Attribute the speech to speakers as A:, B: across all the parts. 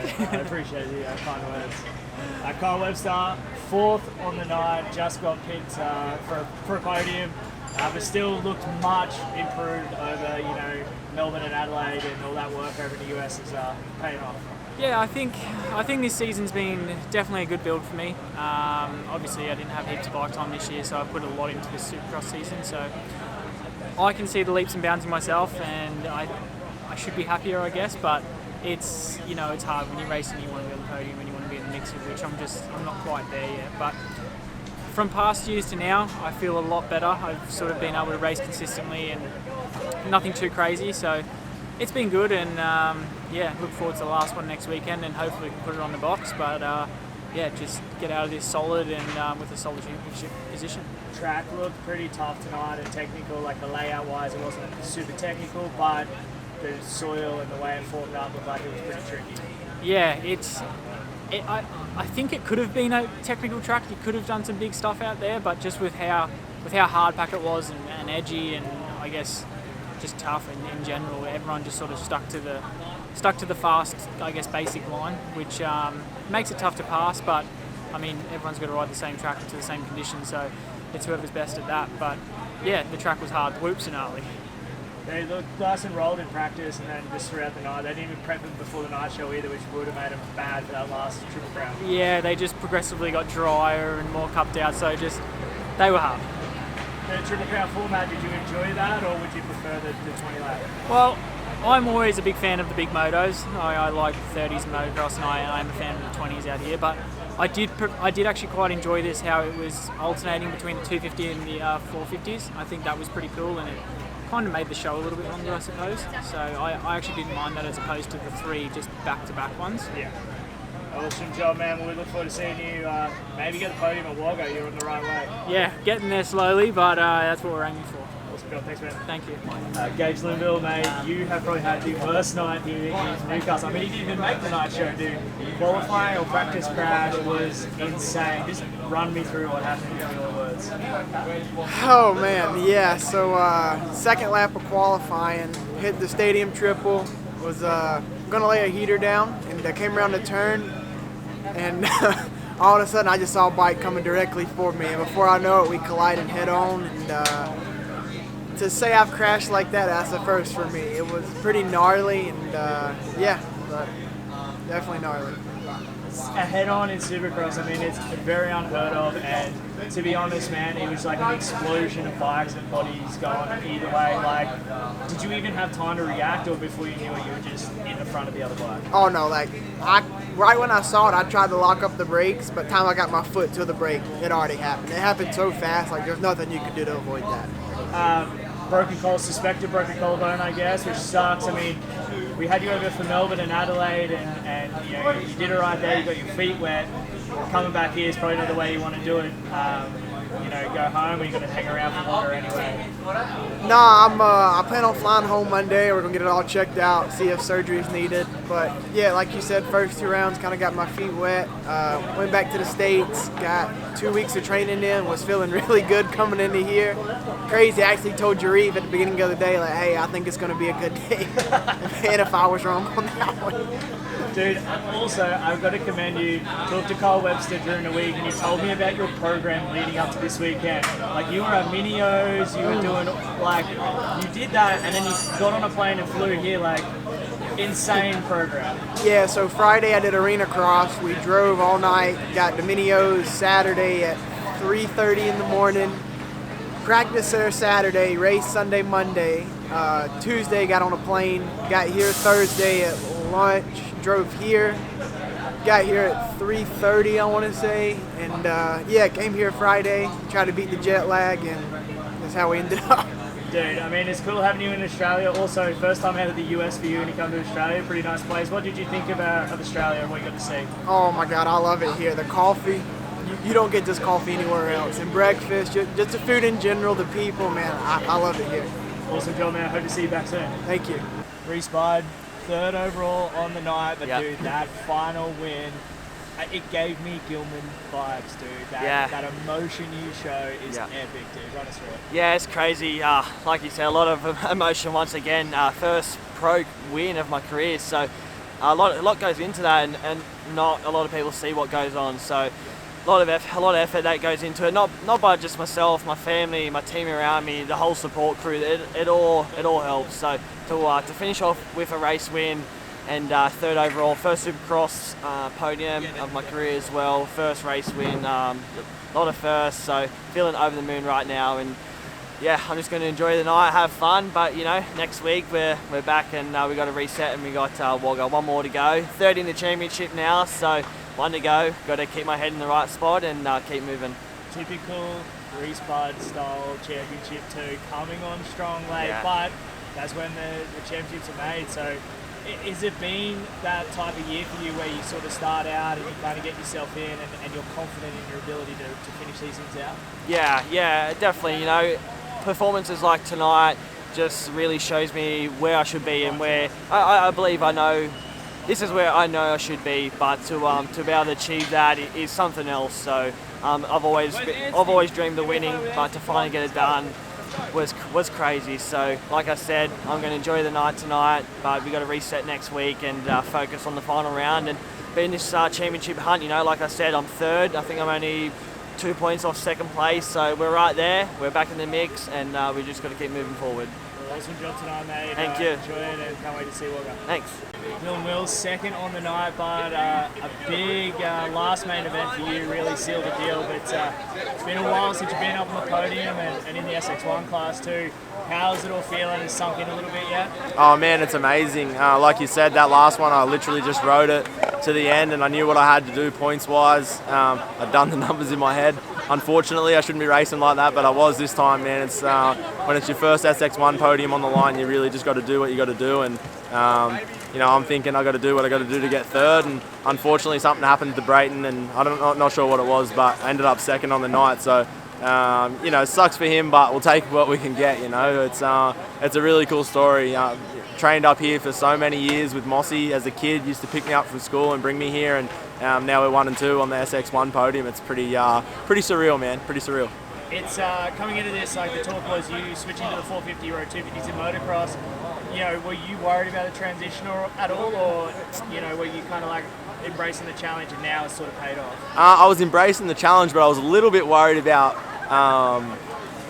A: I appreciate the kind words. Kyle Webster, 4th on the night, just got picked for a podium, but still looked much improved over, Melbourne and Adelaide, and all that work over in the US is paying off.
B: Yeah, I think this season's been definitely a good build for me. Obviously, I didn't have heaps of bike time this year, so I put a lot into this Supercross season. So I can see the leaps and bounds in myself, and I should be happier, I guess. But it's it's hard when you're racing. You want to be on the podium, and you want to be in the mix, of which I'm not quite there yet. But from past years to now, I feel a lot better. I've sort of been able to race consistently and nothing too crazy. So it's been good, and look forward to the last one next weekend, and hopefully we can put it on the box. But just get out of this solid and with a solid championship position.
A: Track looked pretty tough tonight and technical, like the layout wise, it wasn't super technical, but the soil and the way it formed up looked like it was pretty tricky.
B: Yeah, I think it could have been a technical track. You could have done some big stuff out there, but just with how hard pack it was and edgy, and I guess just tough in general, everyone just sort of stuck to the fast, I guess, basic line, which makes it tough to pass. But I mean, everyone's got to ride the same track into the same conditions, so it's whoever's best at that. But yeah, the track was hard. Whoops and gnarly.
A: They looked nice and rolled in practice, and then just throughout the night. They didn't even prep them before the night show either, which would have made them bad for that last Triple Crown.
B: Yeah, they just progressively got drier and more cupped out, so they were hard.
A: The Triple Crown format, did you enjoy that, or would you prefer the 20 lap?
B: Well, I'm always a big fan of the big motos. I like the 30s and motocross, and I am a fan of the 20s out here. But I did actually quite enjoy this, how it was alternating between the 250 and the 450s. I think that was pretty cool, and it kind of made the show a little bit longer, I suppose. So I actually didn't mind that, as opposed to the 3 just back-to-back ones.
A: Yeah. Awesome job, man. Well, we look forward to seeing you maybe get the podium at Wagga. You're on the right way.
B: Yeah, getting there slowly, but that's what we're aiming for.
A: Awesome job. Thanks, man.
B: Thank you.
A: Gage Linville, mate, you have probably had the worst night here in Newcastle. I mean, you didn't even make the night show, dude. Qualifying or practice crash was insane. Just run me through what happened in your words.
C: Oh, man, yeah. So, second lap of qualifying, hit the stadium triple, was going to lay a heater down, and I came around the turn, and all of a sudden I just saw a bike coming directly for me, and before I know it, we collided head on. And to say I've crashed like that, that's the first for me. It was pretty gnarly, and but definitely gnarly.
A: A head-on in Supercross, I mean, it's very unheard of, and to be honest, man, it was like an explosion of bikes and bodies going either way. Like, did you even have time to react, or before you knew it, you were just in the front of the other bike?
C: Oh no, right when I saw it, I tried to lock up the brakes, but time I got my foot to the brake, it already happened. It happened so fast, like there's nothing you could do to avoid that.
A: Suspected broken collarbone, I guess, which sucks. I mean, we had you over for Melbourne and Adelaide, and you did it right there. You got your feet wet. Coming back here is probably not the way you want to do it. Go home, or you got to hang around for longer anyway.
C: Nah, I plan on flying home Monday. We're gonna get it all checked out, see if surgery is needed. But yeah, like you said, first 2 rounds kind of got my feet wet. Went back to the States, got 2 weeks of training in, was feeling really good coming into here. Crazy, I actually told Jareve at the beginning of the day, like, hey, I think it's gonna be a good day. And if I was wrong on that one.
A: Dude, also, I've got to commend you. Talked to Kyle Webster during the week, and he told me about your program leading up to this weekend. Like, you were at Minios, you were doing, like, you did that, and then you got on a plane and flew here, like, insane program.
C: Yeah, so Friday I did arena cross. We drove all night, got to Minios Saturday at 3:30 in the morning. Practice there Saturday, race Sunday, Monday. Tuesday got on a plane, got here Thursday at lunch, drove here, got here at 3:30 I want to say, and came here Friday, tried to beat the jet lag, and that's how we ended up.
A: Dude, I mean, it's cool having you in Australia. Also, first time out of the US for you when you come to Australia. Pretty nice place. What did you think of Australia and what you got to see?
C: Oh my God, I love it here. The coffee, you don't get this coffee anywhere else. And breakfast, just the food in general, the people, man, I love it here.
A: Awesome job, man. Hope to see you back soon.
C: Thank you.
A: Reese Bud, 3rd overall on the night, but dude, that final win, it gave me Gilman vibes, dude. That emotion you show is epic, dude. Run us through it.
D: Yeah, it's crazy. Like you said, a lot of emotion once again. First pro win of my career, so a lot goes into that, and not a lot of people see what goes on. So a lot of effort that goes into it. Not by just myself, my family, my team around me, the whole support crew. It all helps. So to finish off with a race win. And third overall, first Supercross podium of my career as well. First race win, a lot of firsts, so feeling over the moon right now. And yeah, I'm just going to enjoy the night, have fun. But you know, next week we're back and we got to reset, and we got Wagga, one more to go. Third in the championship now, so one to go. Got to keep my head in the right spot and keep moving.
A: Typical Spud style championship too, coming on strong late,
D: Yeah.
A: but that's when the championships are made. So. Is it been that type of year for you where you sort of start out and you kind of get yourself in and you're confident in your ability to finish these things out?
D: Yeah, definitely. You know, performances like tonight just really shows me where I should be and where I believe I know. This is where I know I should be, but to be able to achieve that is something else. So I've always dreamed of winning, but to finally get it done was crazy. So like I said, I'm going to enjoy the night tonight, but we got to reset next week and focus on the final round and be in this championship hunt. You know, like I said, I'm third. I think I'm only 2 points off second place, so we're right there. We're back in the mix, and we just got to keep moving forward.
A: Awesome job tonight, mate.
D: Thank you.
A: Enjoy it and can't wait to see what we got.
D: Thanks.
A: Dylan Wills, second on the night, but a big last main event for you, really sealed the deal. But it's been a while since you've been up on the podium and in the SX1 class too. How's it all feeling? Has it sunk in a little bit yet?
E: Oh man, it's amazing. Like you said, that last one, I literally just rode it to the end and I knew what I had to do points-wise. I'd done the numbers in my head. Unfortunately, I shouldn't be racing like that, but I was this time, man. It's when it's your first SX1 podium on the line, you really just got to do what you got to do. And you know, I'm thinking I got to do what I got to do to get third. And unfortunately, something happened to Brayton, and not sure what it was, but I ended up second on the night. So you know, it sucks for him, but we'll take what we can get. You know, it's a really cool story. Trained up here for so many years with Mossy as a kid. Used to pick me up from school and bring me here, and now we're 1 and 2 on the SX1 podium. It's pretty surreal, man. Pretty surreal.
A: It's coming into this, like the talk was you switching to the 450 Euro 250s in motocross. You know, were you worried about the transition at all, or you know, were you kind of like embracing the challenge and now it's sort of paid off?
E: I was embracing the challenge, but I was a little bit worried about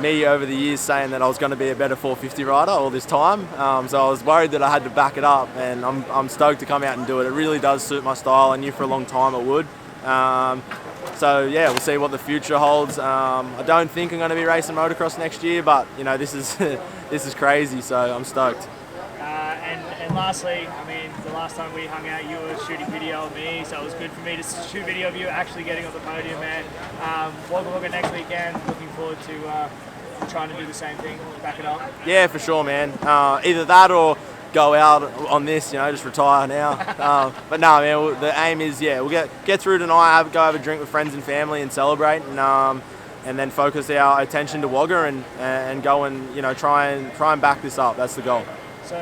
E: me over the years saying that I was going to be a better 450 rider all this time. So I was worried that I had to back it up, and I'm stoked to come out and do it. It really does suit my style. I knew for a long time it would. So yeah, we'll see what the future holds. I don't think I'm going to be racing motocross next year, but you know, this is this is crazy. So I'm stoked.
A: And lastly, I mean, the last time we hung out, you were shooting video of me, so it was good for me to shoot video of you actually getting on the podium, man. Wagga next weekend. Looking forward to trying to do the same thing, back it up.
E: Yeah, for sure, man. Either that or go out on this, you know, just retire now. But no, man, the aim is, yeah, we'll get through tonight, go have a drink with friends and family and celebrate, and then focus our attention to Wagga and go and, you know, try and back this up. That's the goal.
A: So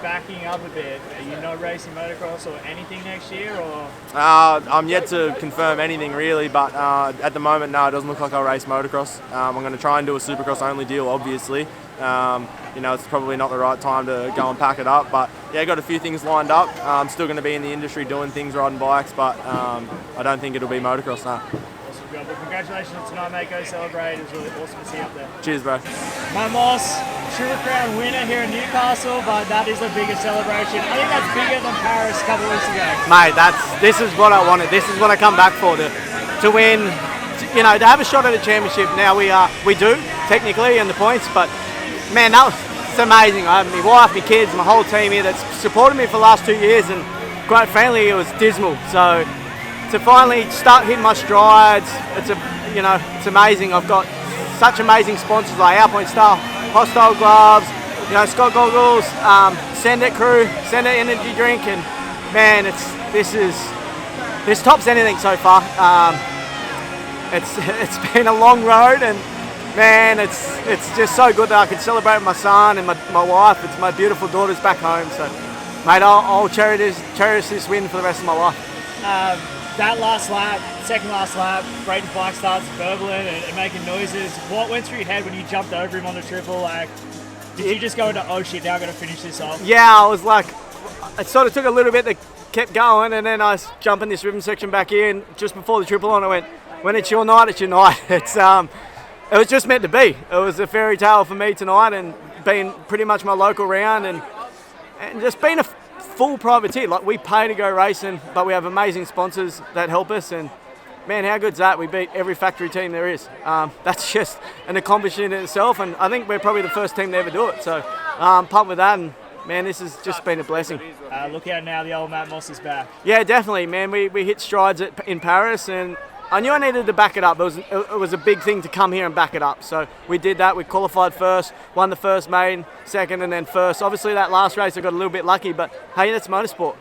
A: backing up a bit, are you not racing motocross or anything next year, or?
E: I'm yet to confirm anything really, but at the moment, no, it doesn't look like I'll race motocross. I'm going to try and do a Supercross only deal, obviously. You know, it's probably not the right time to go and pack it up, but yeah, got a few things lined up. I'm still going to be in the industry doing things, riding bikes, but I don't think it'll be motocross now.
A: Awesome job. Well, congratulations on tonight, mate. Go celebrate. It was really awesome to see you up there.
E: Cheers, bro.
A: My Moss, Supercross winner here in Newcastle, but that is the biggest celebration. I think that's bigger than Paris a couple of weeks ago.
F: Mate, this is what I wanted. This is what I come back for, to win, you know, to have a shot at a championship. Now we do, technically, in the points, but man, it's amazing. I have my wife, my kids, my whole team here that's supported me for the last 2 years, and quite frankly, it was dismal. So to finally start hitting my strides, it's amazing. I've got such amazing sponsors like Our Point Star, Hostile Gloves, you know, Scott Goggles, Send It Crew, Send It Energy Drink, and man, this tops anything so far. It's been a long road, and man, it's just so good that I can celebrate with my son and my wife. It's my beautiful daughters back home. So, mate, I'll cherish this win for the rest of my life.
A: That last lap, second last lap, Brayton's bike starts burbling and making noises. What went through your head when you jumped over him on the triple? Like, did you just go into, oh shit, now I've got to finish this off?
F: Yeah, I was like, it sort of took a little bit to kept going, and then I was jumping this ribbon section back in just before the triple on. I went, when it's your night, it's your night. It was just meant to be. It was a fairy tale for me tonight, and being pretty much my local round, and just being a full privateer. Like, we pay to go racing, but we have amazing sponsors that help us, and man, how good's that? We beat every factory team there is. That's just an accomplishment in itself, and I think we're probably the first team to ever do it. So pumped with that, and man, this has just been a blessing.
A: Look out now, the old Matt Moss is back.
F: Yeah, definitely, man. We hit strides in Paris, and I knew I needed to back it up. It was a big thing to come here and back it up. So we did that. We qualified first, won the first main, second, and then first. Obviously, that last race I got a little bit lucky, but hey, that's motorsport.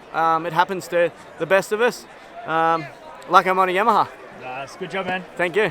F: It happens to the best of us. Like I'm on a Yamaha.
A: Nice. Good job, man.
F: Thank you.